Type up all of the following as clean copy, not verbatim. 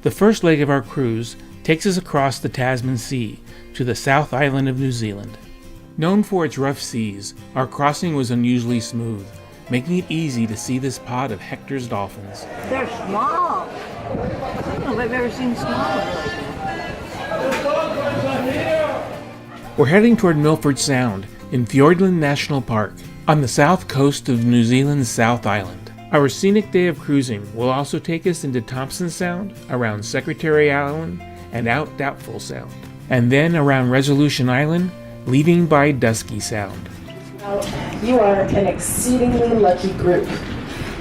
The first leg of our cruise takes us across the Tasman Sea to the South Island of New Zealand. Known for its rough seas, our crossing was unusually smooth, making it easy to see this pod of Hector's dolphins. They're small. I don't know if I've ever seen smaller like that. We're heading toward Milford Sound in Fiordland National Park on the south coast of New Zealand's South Island. Our scenic day of cruising will also take us into Thompson Sound, around Secretary Island, and out Doubtful Sound, and then around Resolution Island, leaving by Dusky Sound. You are an exceedingly lucky group,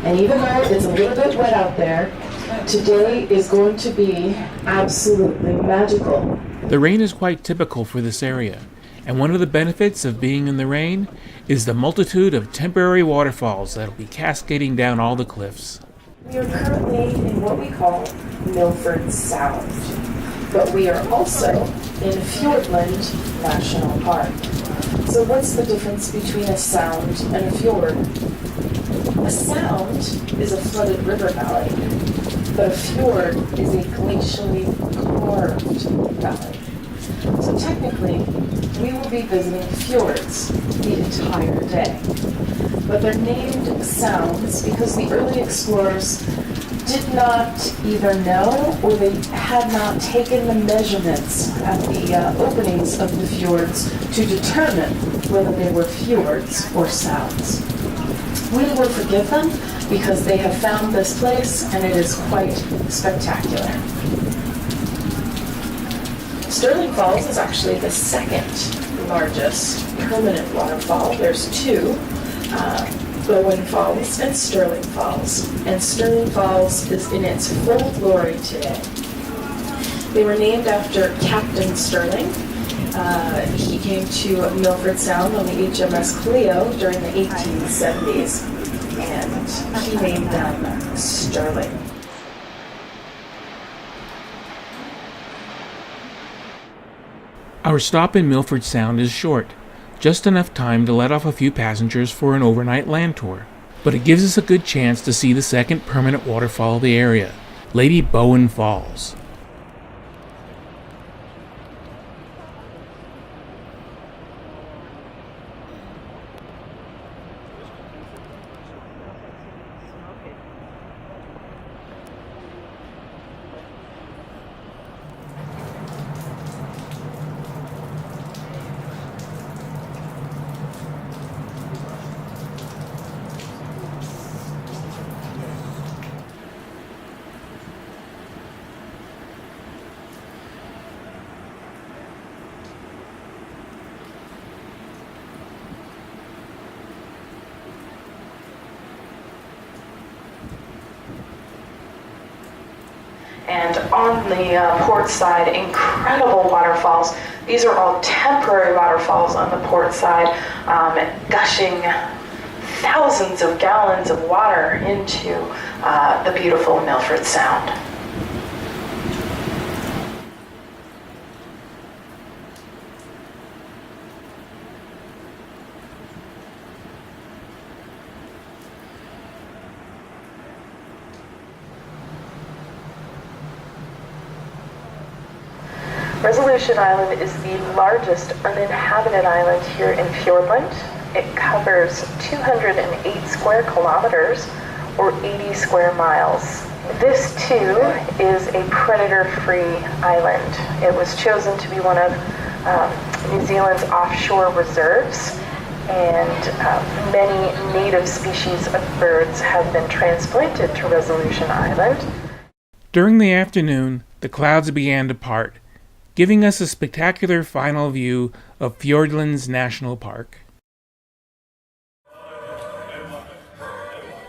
and even though it's a little bit wet out there, today is going to be absolutely magical. The rain is quite typical for this area, and one of the benefits of being in the rain is the multitude of temporary waterfalls that will be cascading down all the cliffs. We are currently in what we call Milford Sound, but we are also in Fiordland National Park. So what's the difference between a sound and a fjord? A sound is a flooded river valley, but a fjord is a glacially carved valley. So technically, we will be visiting fjords the entire day. But they're named sounds because the early explorers did not either know or they had not taken the measurements at the openings of the fjords to determine whether they were fjords or sounds. We will forgive them because they have found this place and it is quite spectacular. Sterling Falls is actually the second largest permanent waterfall. There's two, Bowen Falls and Sterling Falls. And Sterling Falls is in its full glory today. They were named after Captain Sterling. He came to Milford Sound on the HMS Cleo during the 1870s, and he named them Sterling. Our stop in Milford Sound is short, just enough time to let off a few passengers for an overnight land tour. But it gives us a good chance to see the second permanent waterfall of the area, Lady Bowen Falls. And on the port side, incredible waterfalls. These are all temporary waterfalls on the port side, gushing thousands of gallons of water into the beautiful Milford Sound. Resolution Island is the largest uninhabited island here in Fiordland. It covers 208 square kilometers, or 80 square miles. This, too, is a predator-free island. It was chosen to be one of New Zealand's offshore reserves, and many native species of birds have been transplanted to Resolution Island. During the afternoon, the clouds began to part, giving us a spectacular final view of Fiordland National Park.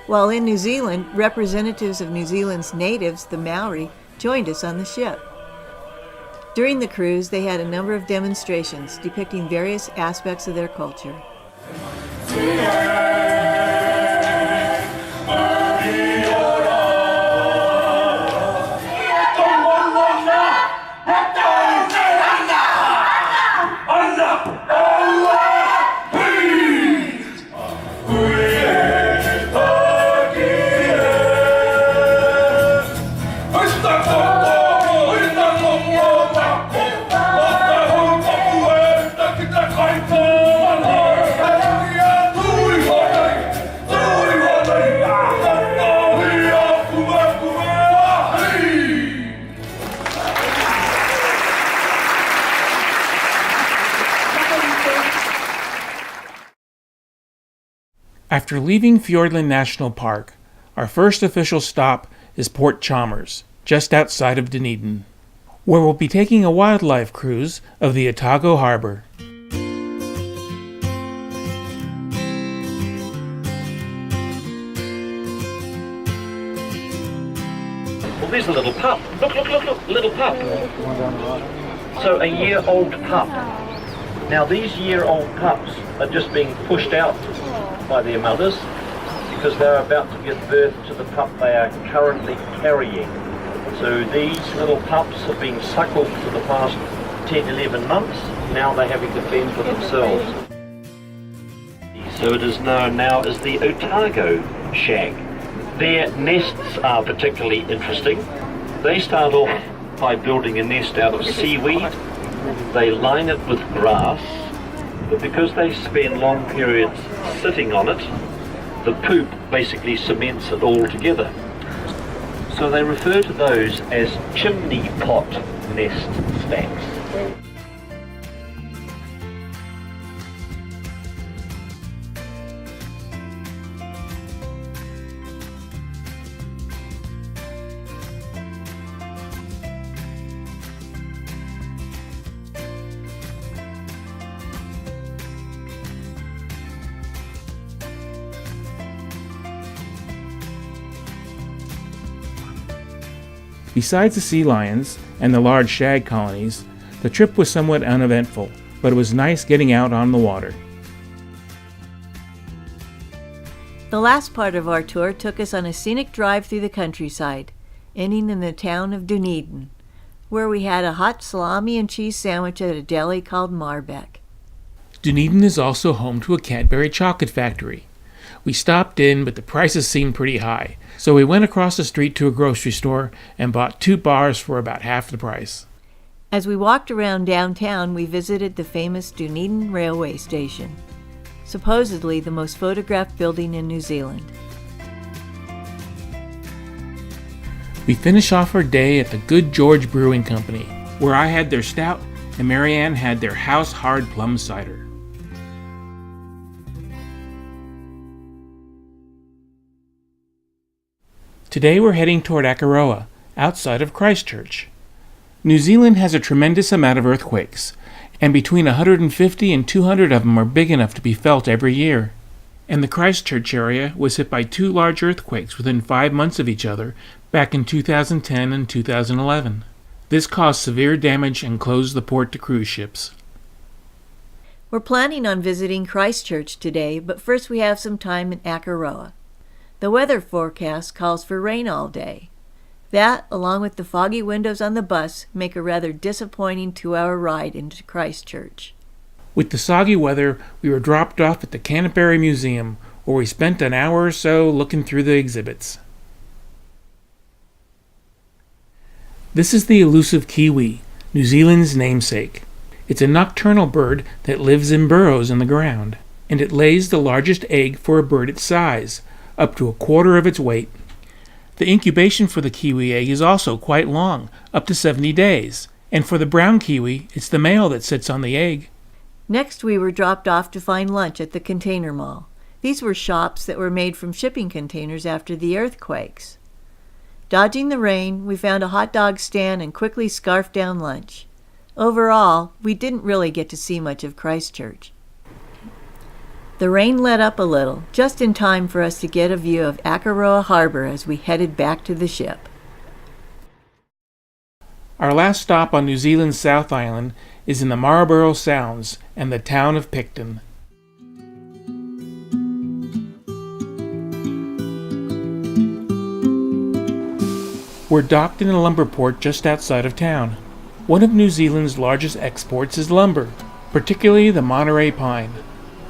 While in New Zealand, representatives of New Zealand's natives, the Maori, joined us on the ship. During the cruise, they had a number of demonstrations depicting various aspects of their culture. Oh! After leaving Fiordland National Park, our first official stop is Port Chalmers, just outside of Dunedin, where we'll be taking a wildlife cruise of the Otago Harbor. Well, there's a little pup. Look, little pup. So a year-old pup. Now these year-old pups are just being pushed out by their mothers because they're about to give birth to the pup they are currently carrying. So these little pups have been suckled for the past 10, 11 months. Now they're having to fend for themselves. So it is known now as the Otago shag. Their nests are particularly interesting. They start off by building a nest out of seaweed. They line it with grass, but because they spend long periods sitting on it, the poop basically cements it all together. So they refer to those as chimney pot nest stacks. Besides the sea lions and the large shag colonies, the trip was somewhat uneventful, but it was nice getting out on the water. The last part of our tour took us on a scenic drive through the countryside, ending in the town of Dunedin, where we had a hot salami and cheese sandwich at a deli called Marbeck. Dunedin is also home to a Cadbury chocolate factory. We stopped in, but the prices seemed pretty high, so we went across the street to a grocery store and bought 2 bars for about half the price. As we walked around downtown, we visited the famous Dunedin railway station, supposedly the most photographed building in New Zealand. We finished off our day at the Good George Brewing Company, where I had their stout and Marianne had their house hard plum cider. Today we're heading toward Akaroa, outside of Christchurch. New Zealand has a tremendous amount of earthquakes, and between 150 and 200 of them are big enough to be felt every year. And the Christchurch area was hit by 2 large earthquakes within 5 months of each other back in 2010 and 2011. This caused severe damage and closed the port to cruise ships. We're planning on visiting Christchurch today, but first we have some time in Akaroa. The weather forecast calls for rain all day. That, along with the foggy windows on the bus, make a rather disappointing 2-hour ride into Christchurch. With the soggy weather, we were dropped off at the Canterbury Museum, where we spent an hour or so looking through the exhibits. This is the elusive kiwi, New Zealand's namesake. It's a nocturnal bird that lives in burrows in the ground, and it lays the largest egg for a bird its size, up to 1/4 of its weight. The incubation for the kiwi egg is also quite long, up to 70 days, and for the brown kiwi, it's the male that sits on the egg. Next, we were dropped off to find lunch at the Container Mall. These were shops that were made from shipping containers after the earthquakes. Dodging the rain, we found a hot dog stand and quickly scarfed down lunch. Overall, we didn't really get to see much of Christchurch. The rain let up a little, just in time for us to get a view of Akaroa Harbor as we headed back to the ship. Our last stop on New Zealand's South Island is in the Milford Sounds and the town of Picton. We're docked in a lumber port just outside of town. One of New Zealand's largest exports is lumber, particularly the Monterey pine.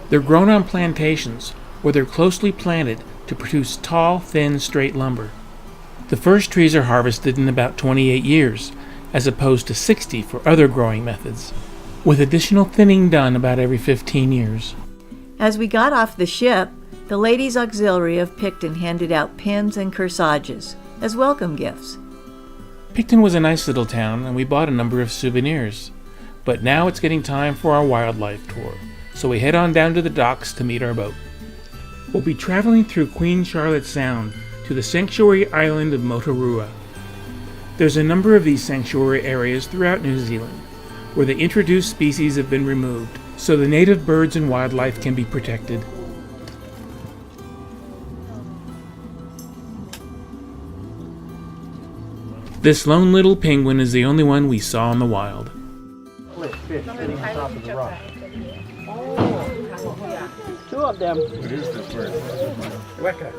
They're grown on plantations, where they're closely planted to produce tall, thin, straight lumber. The first trees are harvested in about 28 years, as opposed to 60 for other growing methods, with additional thinning done about every 15 years. As we got off the ship, the Ladies' Auxiliary of Picton handed out pins and corsages as welcome gifts. Picton was a nice little town, and we bought a number of souvenirs. But now it's getting time for our wildlife tour, so we head on down to the docks to meet our boat. We'll be traveling through Queen Charlotte Sound to the sanctuary island of Motuarua. There's a number of these sanctuary areas throughout New Zealand, where the introduced species have been removed, so the native birds and wildlife can be protected. This lone little penguin is the only one we saw in the wild. Two of them. What is this bird? Weka.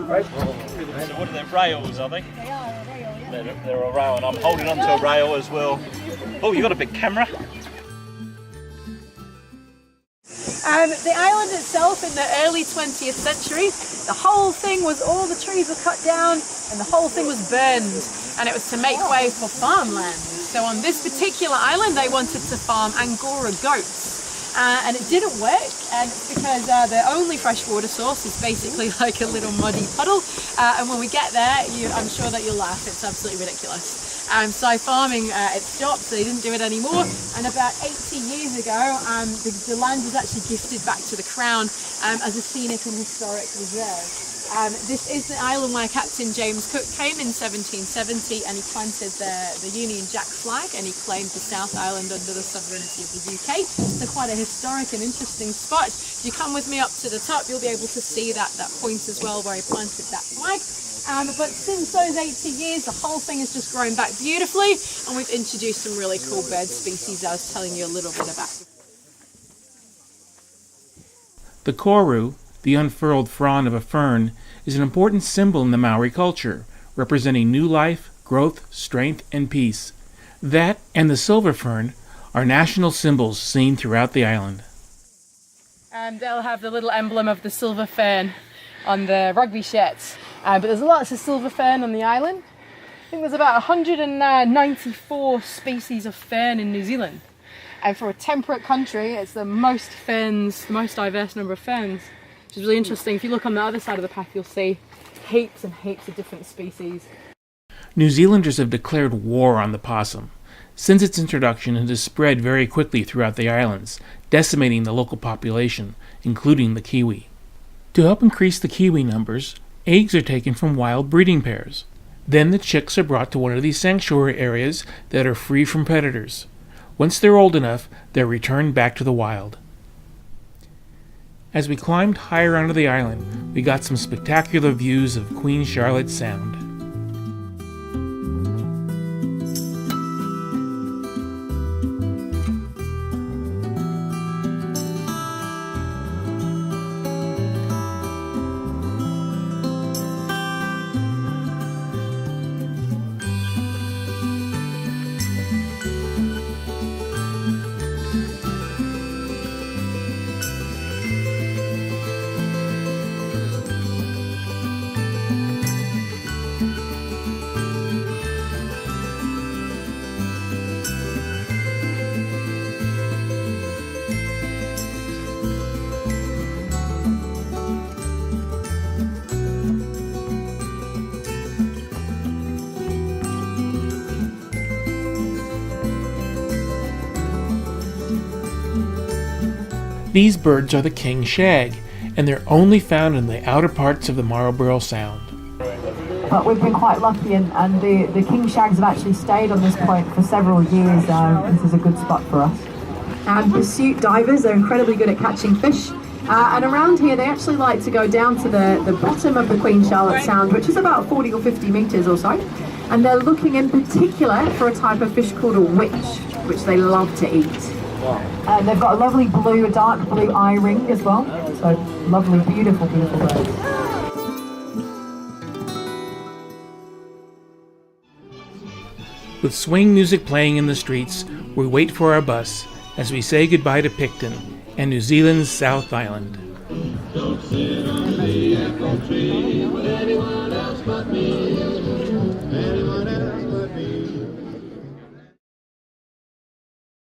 Right. What are they, rails, are they? They're a rail, and I'm holding onto a rail as well. Oh, you got a big camera? The island itself, in the early 20th century, the whole thing was, all the trees were cut down and the whole thing was burned, and it was to make way for farmland. So on this particular island they wanted to farm Angora goats. And it didn't work, and it's because the only freshwater source is basically like a little muddy puddle, and when we get there, I'm sure that you'll laugh. It's absolutely ridiculous. So farming, it stopped, so they didn't do it anymore, and about 80 years ago, the land was actually gifted back to the Crown as a scenic and historic reserve. This is the island where Captain James Cook came in 1770, and he planted the Union Jack flag, and he claimed the South Island under the sovereignty of the UK. So quite a historic and interesting spot. If you come with me up to the top, you'll be able to see that point as well where he planted that flag. But since those 80 years, the whole thing has just grown back beautifully, and we've introduced some really cool bird species I was telling you a little bit about. The koru, the unfurled frond of a fern, is an important symbol in the Maori culture, representing new life, growth, strength, and peace. That and the silver fern are national symbols seen throughout the island. They'll have the little emblem of the silver fern on the rugby shirts. But there's lots of silver fern on the island. I think there's about 194 species of fern in New Zealand. And for a temperate country, it's the most ferns, the most diverse number of ferns. Which is really interesting. If you look on the other side of the path, you'll see heaps and heaps of different species. New Zealanders have declared war on the possum. Since its introduction, it has spread very quickly throughout the islands, decimating the local population, including the kiwi. To help increase the kiwi numbers, eggs are taken from wild breeding pairs. Then the chicks are brought to one of these sanctuary areas that are free from predators. Once they're old enough, they're returned back to the wild. As we climbed higher onto the island, we got some spectacular views of Queen Charlotte Sound. These birds are the king shag, and they're only found in the outer parts of the Marlborough Sound. But we've been quite lucky, and the king shags have actually stayed on this point for several years. This is a good spot for us. Pursuit divers are incredibly good at catching fish. And around here, they actually like to go down to the bottom of the Queen Charlotte Sound, which is about 40 or 50 metres or so. And they're looking in particular for a type of fish called a witch, which they love to eat. They've got a lovely blue, dark blue eye ring as well. So lovely, beautiful, beautiful birds. With swing music playing in the streets, we wait for our bus as we say goodbye to Picton and New Zealand's South Island. Don't sit on the apple tree with anyone else but me.